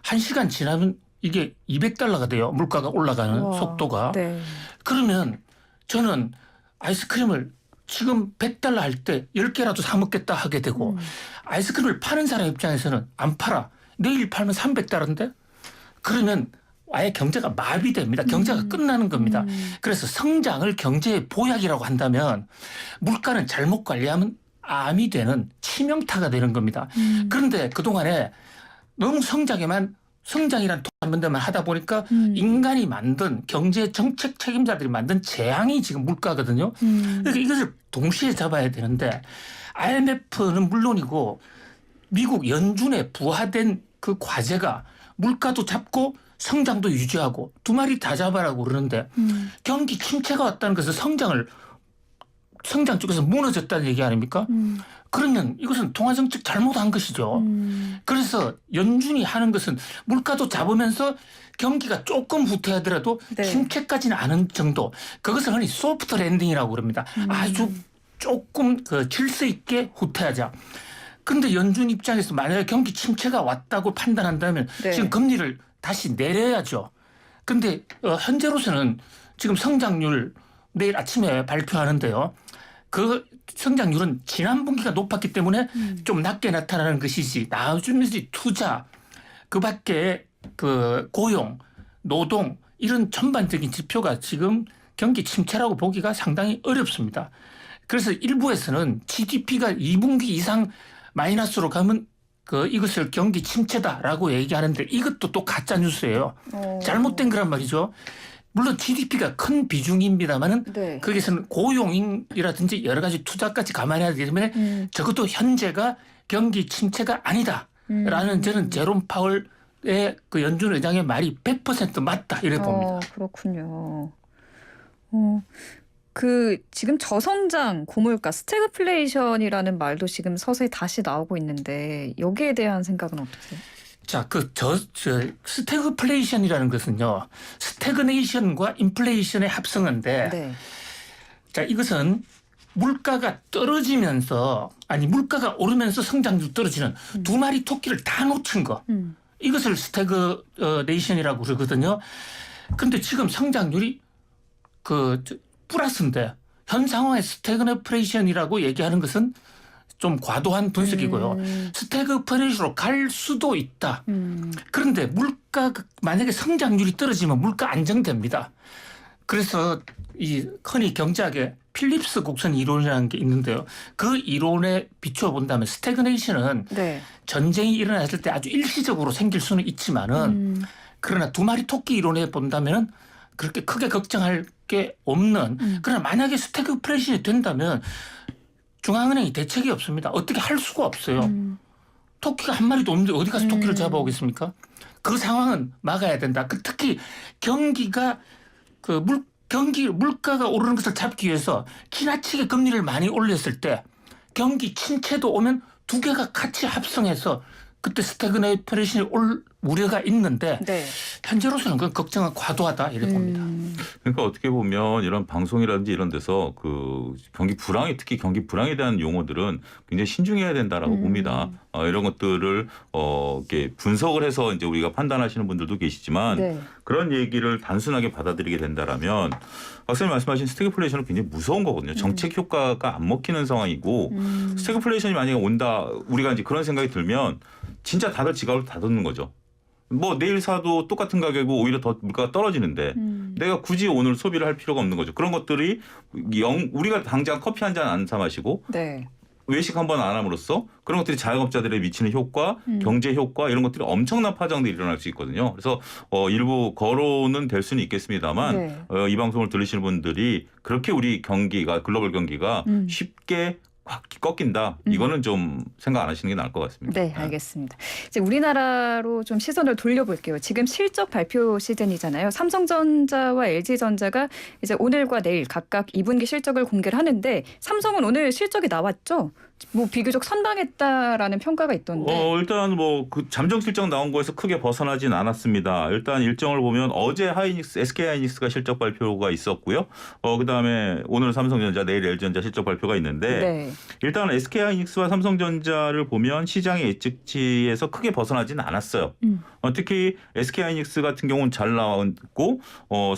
1시간 지나면 이게 $200가 돼요. 물가가 올라가는 우와, 속도가. 네. 그러면 저는 아이스크림을 지금 $100 할 때 10개라도 사 먹겠다 하게 되고 아이스크림을 파는 사람 입장에서는 안 팔아. 내일 팔면 $300인데 그러면 아예 경제가 마비됩니다. 경제가 끝나는 겁니다. 그래서 성장을 경제의 보약이라고 한다면 물가는 잘못 관리하면 암이 되는 치명타가 되는 겁니다. 그런데 그동안에 너무 성장이란 통한데만 하다 보니까 인간이 만든 경제 정책 책임자들이 만든 재앙이 지금 물가거든요. 그러니까 이것을 동시에 잡아야 되는데 IMF는 물론이고 미국 연준에 부화된 그 과제가 물가도 잡고 성장도 유지하고 두 마리 다 잡아라고 그러는데 경기 침체가 왔다는 것은 성장 쪽에서 무너졌다는 얘기 아닙니까? 그러면 이것은 통화정책 잘못한 것이죠. 그래서 연준이 하는 것은 물가도 잡으면서 경기가 조금 후퇴하더라도 네. 침체까지는 않은 정도. 그것을 흔히 소프트 랜딩이라고 그럽니다. 아주 조금 그 질서 있게 후퇴하자. 그런데 연준 입장에서 만약에 경기 침체가 왔다고 판단한다면 네. 지금 금리를 다시 내려야죠. 그런데 현재로서는 지금 성장률 내일 아침에 발표하는데요. 그 성장률은 지난 분기가 높았기 때문에 좀 낮게 나타나는 것이지 나중에 투자 그밖에 그 고용, 노동 이런 전반적인 지표가 지금 경기 침체라고 보기가 상당히 어렵습니다. 그래서 일부에서는 GDP가 2분기 이상 마이너스로 가면 이것을 경기 침체다라고 얘기하는데 이것도 또 가짜 뉴스예요. 잘못된 거란 말이죠. 물론 GDP가 큰 비중입니다만은 네. 거기서는 고용이라든지 여러 가지 투자까지 감안해야 되기 때문에 적어도 현재가 경기 침체가 아니다라는 저는 제롬 파월의 그 연준 의장의 말이 100% 맞다 이래 봅니다. 그렇군요. 지금 저성장 고물가 스태그플레이션이라는 말도 지금 서서히 다시 나오고 있는데 여기에 대한 생각은 어떠세요? 자, 스태그플레이션이라는 것은요, 스태그네이션과 인플레이션의 합성어인데, 네. 자, 이것은 물가가 떨어지면서 물가가 오르면서 성장률 떨어지는 두 마리 토끼를 다 놓친 거. 이것을 스태그네이션이라고 그러거든요. 그런데 지금 성장률이 플러스인데 현 상황의 스태그네이션이라고 얘기하는 것은 좀 과도한 분석이고요. 스태그플레이션으로 갈 수도 있다. 그런데 만약에 성장률이 떨어지면 물가 안정됩니다. 그래서 이 흔히 경제학에 필립스 곡선 이론이라는 게 있는데요. 그 이론에 비추어 본다면 스태그네이션은 네. 전쟁이 일어났을 때 아주 일시적으로 생길 수는 있지만은 그러나 두 마리 토끼 이론에 본다면은 그렇게 크게 걱정할 게 없는 그러나 만약에 스태그플레이션이 된다면 중앙은행이 대책이 없습니다. 어떻게 할 수가 없어요. 토끼가 한 마리도 없는데 어디 가서 토끼를 잡아오겠습니까? 그 상황은 막아야 된다. 특히 경기가 물가가 오르는 것을 잡기 위해서 지나치게 금리를 많이 올렸을 때 경기 침체도 오면 두 개가 같이 합성해서 그때 스태그네이션이 올 우려가 있는데 네. 현재로서는 그 걱정은 과도하다 이렇게 봅니다. 그러니까 어떻게 보면 이런 방송이라든지 이런 데서 특히 경기 불황에 대한 용어들은 굉장히 신중해야 된다라고 봅니다. 이런 것들을 이렇게 분석을 해서 이제 우리가 판단하시는 분들도 계시지만 네. 그런 얘기를 단순하게 받아들이게 된다라면 박사님 말씀하신 스태그플레이션은 굉장히 무서운 거거든요. 정책 효과가 안 먹히는 상황이고 스태그플레이션이 만약에 온다 우리가 이제 그런 생각이 들면 진짜 다들 지갑을 닫는 거죠. 뭐 내일 사도 똑같은 가격이고 오히려 더 물가가 떨어지는데 내가 굳이 오늘 소비를 할 필요가 없는 거죠. 그런 것들이 우리가 당장 커피 한 잔 안 사 마시고 네. 외식 한 번 안 함으로써 그런 것들이 자영업자들에 미치는 효과, 경제 효과 이런 것들이 엄청난 파장들이 일어날 수 있거든요. 그래서 일부 거론은 될 수는 있겠습니다만 네. 이 방송을 들으시는 분들이 그렇게 우리 경기가 글로벌 경기가 쉽게 확 꺾인다. 이거는 좀 생각 안 하시는 게 나을 것 같습니다. 네, 알겠습니다. 이제 우리나라로 좀 시선을 돌려볼게요. 지금 실적 발표 시즌이잖아요. 삼성전자와 LG전자가 이제 오늘과 내일 각각 2분기 실적을 공개를 하는데 삼성은 오늘 실적이 나왔죠. 뭐 비교적 선방했다라는 평가가 있던데. 일단 그 잠정 실적 나온 거에서 크게 벗어나진 않았습니다. 일단 일정을 보면 어제 SK 하이닉스가 실적 발표가 있었고요. 그다음에 오늘 삼성전자, 내일 LG전자 실적 발표가 있는데 네. 일단 SK 하이닉스와 삼성전자를 보면 시장의 예측치에서 크게 벗어나진 않았어요. 특히 SK 하이닉스 같은 경우는 잘 나왔고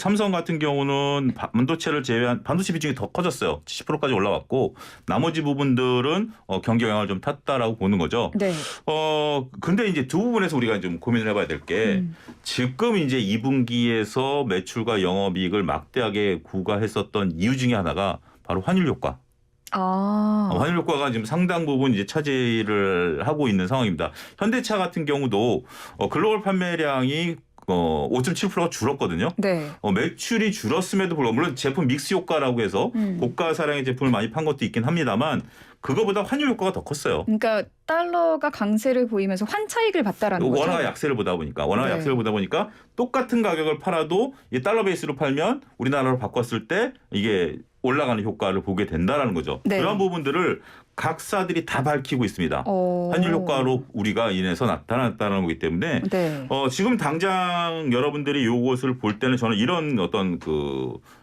삼성 같은 경우는 반도체를 제외한 반도체 비중이 더 커졌어요. 70%까지 올라왔고 나머지 부분들은 경기 영향을 좀 탔다라고 보는 거죠. 네. 근데 이제 두 부분에서 우리가 좀 고민을 해봐야 될 게 지금 이제 2분기에서 매출과 영업이익을 막대하게 구가했었던 이유 중에 하나가 바로 환율 효과. 환율 효과가 지금 상당 부분 이제 차지를 하고 있는 상황입니다. 현대차 같은 경우도 글로벌 판매량이 5.7%가 줄었거든요. 네. 매출이 줄었음에도 불구하고 물론 제품 믹스 효과라고 해서 고가 사량의 제품을 많이 판 것도 있긴 합니다만 그거보다 환율 효과가 더 컸어요. 그러니까 달러가 강세를 보이면서 환차익을 봤다라는 거죠. 원화가 약세를 보다 보니까 똑같은 가격을 팔아도 이 달러 베이스로 팔면 우리나라로 바꿨을 때 이게 올라가는 효과를 보게 된다라는 거죠. 네. 그런 부분들을 각사들이 다 밝히고 있습니다. 환율 효과로 우리가 인해서 나타났다는 거기 때문에 네. 지금 당장 여러분들이 이것을 볼 때는 저는 이런 어떤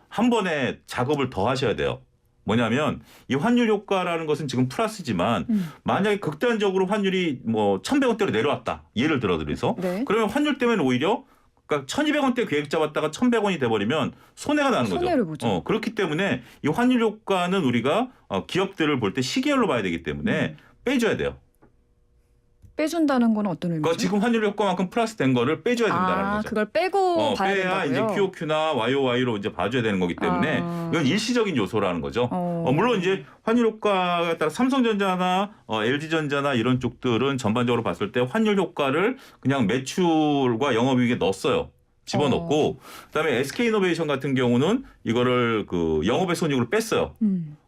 한 번에 작업을 더 하셔야 돼요. 뭐냐면 이 환율 효과라는 것은 지금 플러스지만 만약에 극단적으로 환율이 1,100원대로 내려왔다. 예를 들어서 네. 그러면 환율 때문에 오히려 그러니까 1,200원대 계획 잡았다가 1,100원이 돼버리면 손해가 나는 거죠. 손해를 보죠. 그렇기 때문에 이 환율 효과는 우리가 기업들을 볼 때 시계열로 봐야 되기 때문에 빼줘야 돼요. 빼준다는 건 어떤 의미죠? 그러니까 지금 환율 효과만큼 플러스 된 거를 빼줘야 된다는 거죠. 그걸 빼고 봐야 빼야 된다고요? 이제 QOQ나 YOY로 이제 봐줘야 되는 거기 때문에 이건 일시적인 요소라는 거죠. 물론 이제 환율 효과에 따라 삼성전자나 LG전자나 이런 쪽들은 전반적으로 봤을 때 환율 효과를 그냥 매출과 영업이익에 넣었어요. 집어넣고 그다음에 SK이노베이션 같은 경우는 이거를 영업의 손익으로 뺐어요.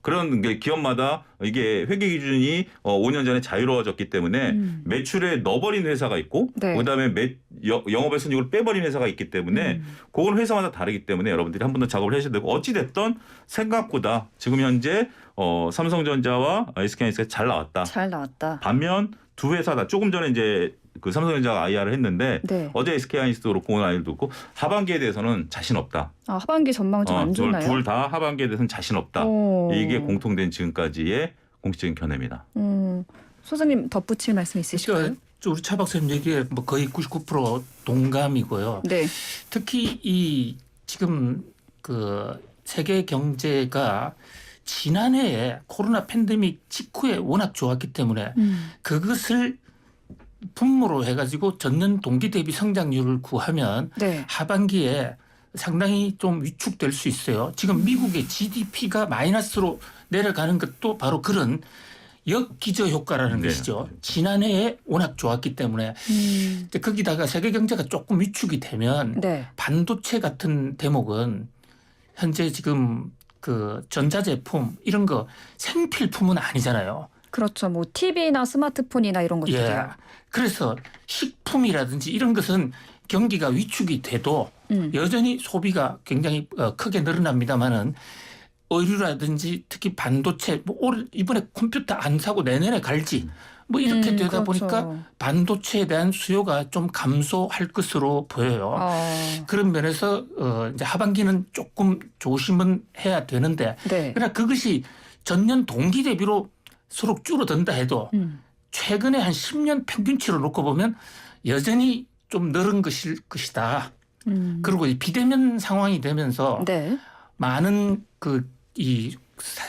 그런 게 기업마다 이게 회계 기준이 5년 전에 자유로워졌기 때문에 매출에 넣어버린 회사가 있고 네. 그다음에 영업의 손익을 빼버린 회사가 있기 때문에 그건 회사마다 다르기 때문에 여러분들이 한 번 더 작업을 하셔야 되고 어찌 됐든 생각보다 지금 현재 삼성전자와 SK하이닉스가 잘 나왔다. 잘 나왔다. 반면 두 회사 다 조금 전에 이제 그 삼성전자가 IR을 했는데 네. 어제 SK하이닉스도 그렇고 오늘 IR도 그렇고 하반기에 대해서는 자신 없다. 아, 하반기 전망은 좀 안 좋나요? 둘 다 하반기에 대해서는 자신 없다. 오. 이게 공통된 지금까지의 공식적인 견해입니다. 소장님 덧붙일 말씀 있으실까요? 그러니까 우리 차 박사님 얘기에 뭐 거의 99% 동감이고요. 네. 특히 이 지금 그 세계 경제가 지난해에 코로나 팬데믹 직후에 워낙 좋았기 때문에 그것을 분모로 해가지고 전년 동기 대비 성장률을 구하면 네. 하반기에 상당히 좀 위축될 수 있어요. 지금 미국의 GDP가 마이너스로 내려가는 것도 바로 그런 역기저 효과라는 네. 것이죠. 지난해에 워낙 좋았기 때문에 이제 거기다가 세계 경제가 조금 위축이 되면 네. 반도체 같은 대목은 현재 지금 그 전자제품 이런 거 생필품은 아니잖아요. 그렇죠. 뭐 TV나 스마트폰이나 이런 것들이요. 예. 그래서 식품이라든지 이런 것은 경기가 위축이 돼도 여전히 소비가 굉장히 크게 늘어납니다마는 의류라든지 특히 반도체 뭐 올 이번에 컴퓨터 안 사고 내년에 갈지 뭐 이렇게 되다 그렇죠. 보니까 반도체에 대한 수요가 좀 감소할 것으로 보여요. 그런 면에서 이제 하반기는 조금 조심은 해야 되는데 네. 그러나 그것이 전년 동기 대비로 서로 줄어든다 해도 최근에 한 10년 평균치로 놓고 보면 여전히 좀 늘은 것일 것이다. 그리고 이 비대면 상황이 되면서 네. 많은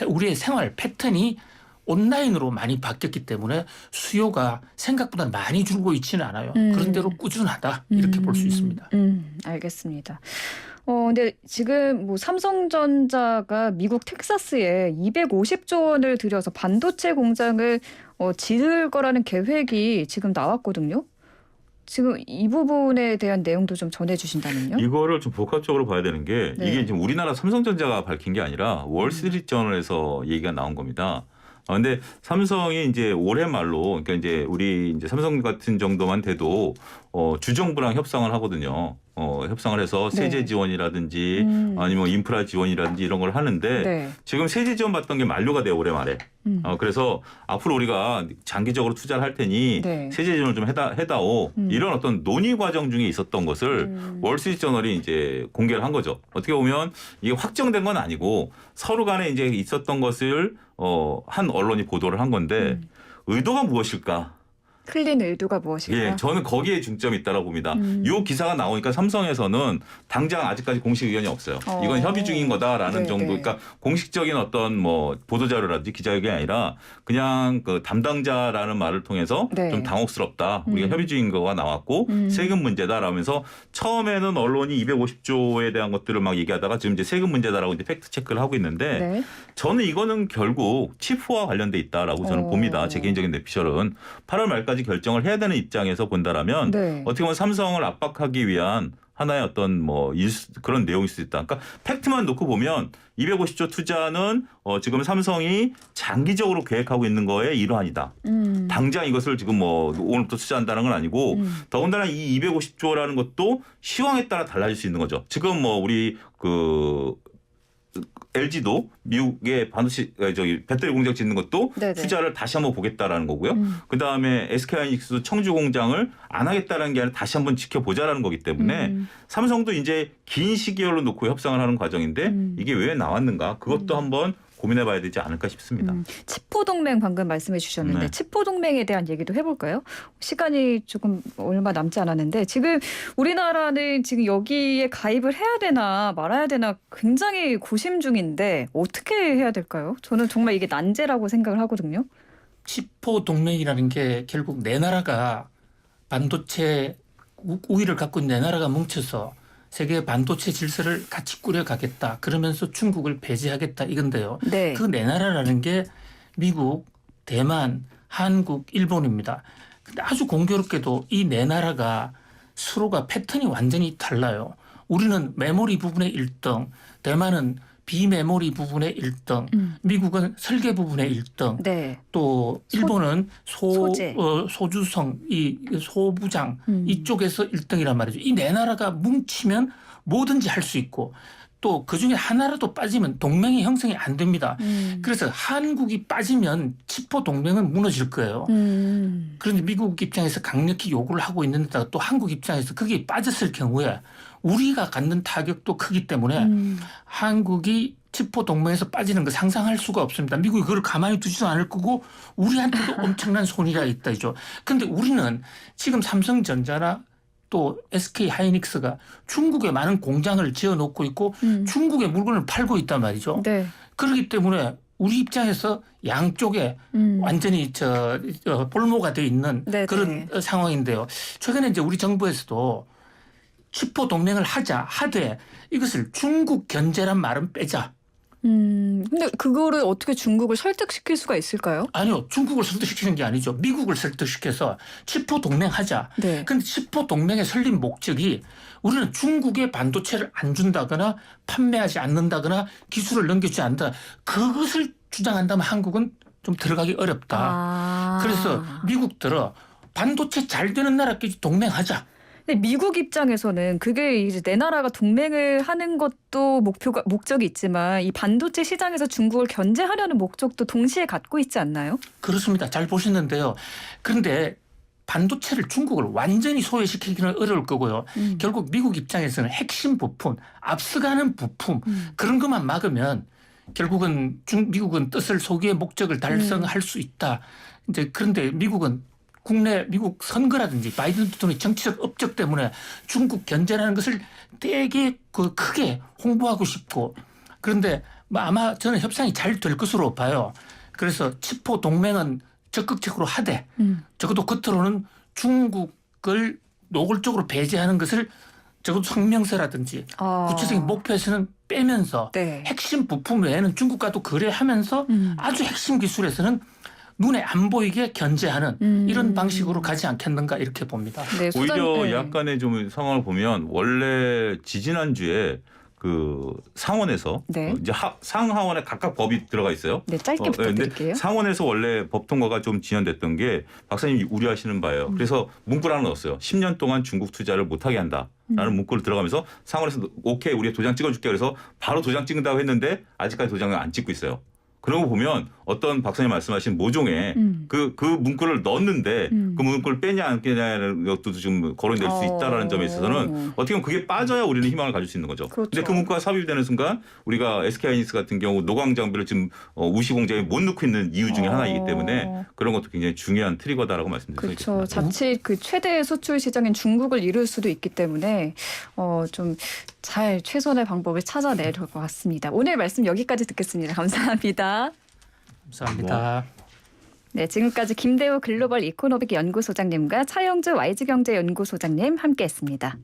우리의 생활 패턴이 온라인으로 많이 바뀌었기 때문에 수요가 생각보다 많이 줄고 있지는 않아요. 그런 대로 꾸준하다 이렇게 볼 수 있습니다. 알겠습니다. 근데 지금 뭐 삼성전자가 미국 텍사스에 250조 원을 들여서 반도체 공장을 지을 거라는 계획이 지금 나왔거든요. 지금 이 부분에 대한 내용도 좀 전해주신다면요. 이거를 좀 복합적으로 봐야 되는 게 네. 이게 지금 우리나라 삼성전자가 밝힌 게 아니라 월스트리트저널에서 얘기가 나온 겁니다. 근데 삼성이 이제 올해 말로 그러니까 이제 우리 이제 삼성 같은 정도만 돼도 주정부랑 협상을 하거든요. 협상을 해서 세제 네. 지원이라든지 아니면 인프라 지원이라든지 이런 걸 하는데 네. 지금 세제 지원 받던 게 만료가 돼요 올해 말에. 그래서 앞으로 우리가 장기적으로 투자를 할 테니 네. 세제 지원을 좀 해다오 이런 어떤 논의 과정 중에 있었던 것을 월스트리트저널이 이제 공개를 한 거죠. 어떻게 보면 이게 확정된 건 아니고 서로 간에 이제 있었던 것을 한 언론이 보도를 한 건데 의도가 무엇일까? 클린 의도가 무엇일까? 예, 저는 거기에 중점이 있다고 봅니다. 이 기사가 나오니까 삼성에서는 당장 아직까지 공식 의견이 없어요. 이건 협의 중인 거다라는 네, 정도. 네. 그러니까 공식적인 어떤 뭐 보도자료라든지 기자회견이 아니라 그냥 그 담당자라는 말을 통해서 네. 좀 당혹스럽다. 우리가 협의 중인 거가 나왔고 세금 문제다라면서 처음에는 언론이 250조에 대한 것들을 막 얘기하다가 지금 이제 세금 문제다라고 이제 팩트 체크를 하고 있는데 네. 저는 이거는 결국 치프와 관련돼 있다라고 저는 봅니다. 제 개인적인 내피셜은 8월 말까지 결정을 해야 되는 입장에서 본다라면 네. 어떻게 보면 삼성을 압박하기 위한 하나의 어떤 뭐 그런 내용일 수 있다. 그러니까 팩트만 놓고 보면 250조 투자는 지금 삼성이 장기적으로 계획하고 있는 거의 일환이다. 당장 이것을 지금 뭐 오늘부터 투자한다는 건 아니고 더군다나 이 250조라는 것도 시황에 따라 달라질 수 있는 거죠. 지금 뭐 우리 LG도 미국의 반도체 배터리 공장 짓는 것도 네네. 투자를 다시 한번 보겠다라는 거고요. 그다음에 SK하이닉스도 청주 공장을 안 하겠다는 게 아니라 다시 한번 지켜보자라는 거기 때문에 삼성도 이제 긴 시기열로 놓고 협상을 하는 과정인데 이게 왜 나왔는가? 그것도 한번 고민해봐야 되지 않을까 싶습니다. 치포 동맹 방금 말씀해 주셨는데 네. 치포 동맹에 대한 얘기도 해볼까요? 시간이 조금 얼마 남지 않았는데 지금 우리나라는 지금 여기에 가입을 해야 되나 말아야 되나 굉장히 고심 중인데 어떻게 해야 될까요? 저는 정말 이게 난제라고 생각을 하거든요. 치포 동맹이라는 게 결국 내 나라가 반도체 우위를 갖고 있는 내 나라가 뭉쳐서 세계 반도체 질서를 같이 꾸려가겠다. 그러면서 중국을 배제하겠다 이건데요. 네. 그 내 나라라는 게 미국, 대만, 한국, 일본입니다. 근데 아주 공교롭게도 이 네 나라가 서로가 패턴이 완전히 달라요. 우리는 메모리 부분의 1등, 대만은 비메모리 부분의 1등, 미국은 설계 부분의 1등, 네. 또 일본은 소재. 소주성, 이 소부장 이쪽에서 1등이란 말이죠. 이 네 나라가 뭉치면 뭐든지 할 수 있고 또 그중에 하나라도 빠지면 동맹이 형성이 안 됩니다. 그래서 한국이 빠지면 치포 동맹은 무너질 거예요. 그런데 미국 입장에서 강력히 요구를 하고 있는데다가 또 한국 입장에서 거기에 빠졌을 경우에 우리가 갖는 타격도 크기 때문에 한국이 치포 동맹에서 빠지는 거 상상할 수가 없습니다. 미국이 그걸 가만히 두지도 않을 거고 우리한테도 엄청난 손해가 있다 이죠. 그런데 우리는 지금 삼성전자나 또 SK 하이닉스가 중국에 많은 공장을 지어놓고 있고 중국에 물건을 팔고 있단 말이죠. 네. 그렇기 때문에 우리 입장에서 양쪽에 완전히 볼모가 돼 있는 네네. 그런 상황인데요. 최근에 이제 우리 정부에서도 치포 동맹을 하되 이것을 중국 견제란 말은 빼자. 근데 그거를 어떻게 중국을 설득시킬 수가 있을까요? 아니요. 중국을 설득시키는 게 아니죠. 미국을 설득시켜서 치포 동맹하자. 네. 그런데 치포 동맹의 설립 목적이 우리는 중국에 반도체를 안 준다거나 판매하지 않는다거나 기술을 넘겨주지 않는다. 그것을 주장한다면 한국은 좀 들어가기 어렵다. 그래서 미국들은 반도체 잘 되는 나라끼리 동맹하자. 근데 미국 입장에서는 그게 이제 내 나라가 동맹을 하는 것도 목적이 있지만 이 반도체 시장에서 중국을 견제하려는 목적도 동시에 갖고 있지 않나요? 그렇습니다. 잘 보셨는데요. 그런데 반도체를 중국을 완전히 소외시키기는 어려울 거고요. 결국 미국 입장에서는 핵심 부품, 앞서가는 부품 그런 것만 막으면 결국은 미국은 뜻을 속이의 목적을 달성할 수 있다. 이제 그런데 미국은 국내 미국 선거라든지 바이든 대통령의 정치적 업적 때문에 중국 견제라는 것을 되게 크게 홍보하고 싶고 그런데 아마 저는 협상이 잘 될 것으로 봐요. 그래서 치포 동맹은 적극적으로 하되 적어도 겉으로는 중국을 노골적으로 배제하는 것을 적어도 성명서라든지 구체적인 목표에서는 빼면서 네. 핵심 부품 외에는 중국과도 거래하면서 아주 핵심 기술에서는 눈에 안 보이게 견제하는 이런 방식으로 가지 않겠는가 이렇게 봅니다. 네, 오히려 약간의 좀 상황을 보면 원래 지지난주에 그 상원에서 네. 이제 상하원에 각각 법이 들어가 있어요. 네, 짧게 근데 부탁드릴게요. 상원에서 원래 법 통과가 좀 지연됐던 게 박사님이 우려하시는 바예요. 그래서 문구를 하나 넣었어요. 10년 동안 중국 투자를 못하게 한다라는 문구를 들어가면서 상원에서 오케이 우리 도장 찍어줄게 그래서 바로 도장 찍는다고 했는데 아직까지 도장을 안 찍고 있어요. 그런 거 보면 어떤 박사님 말씀하신 모종에 그 문구를 넣었는데 그 문구를 빼냐 안 빼냐는 것도 좀 거론될 수 있다라는 점에 있어서는 어떻게 보면 그게 빠져야 우리는 희망을 가질 수 있는 거죠. 그렇죠. 근데 그 문구가 삽입되는 순간 우리가 SK하이닉스 같은 경우 노광 장비를 지금 우시 공장에 못 넣고 있는 이유 중에 하나이기 때문에 그런 것도 굉장히 중요한 트리거다라고 말씀드릴 수 있겠습니다. 그렇죠. 자칫 그 최대 수출 시장인 중국을 이룰 수도 있기 때문에 좀 잘 최선의 방법을 찾아내야 될 것 같습니다. 오늘 말씀 여기까지 듣겠습니다. 감사합니다. 감사합니다. 네, 지금까지 김대우 글로벌 이코노믹 연구소장님과 차영주 YG경제연구소장님 함께했습니다.